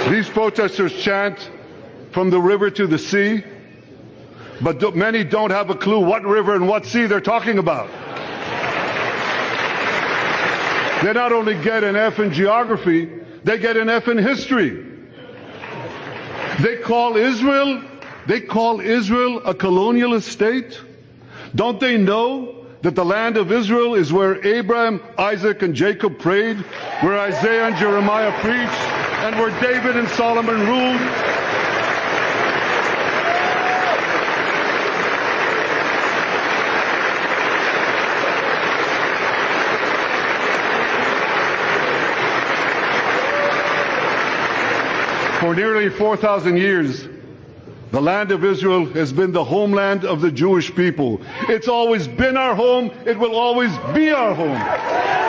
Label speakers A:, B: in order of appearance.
A: These protesters chant from the river to the sea, but many don't have a clue what river and what sea they're talking about. They not only get an F in geography, they get an F in history. They call Israel a colonialist state. Don't they know that the land of Israel is where Abraham, Isaac, and Jacob prayed, where Isaiah and Jeremiah preached, and where David and Solomon ruled? For nearly 4,000 years, the land of Israel has been the homeland of the Jewish people. It's always been our home. It will always be our home.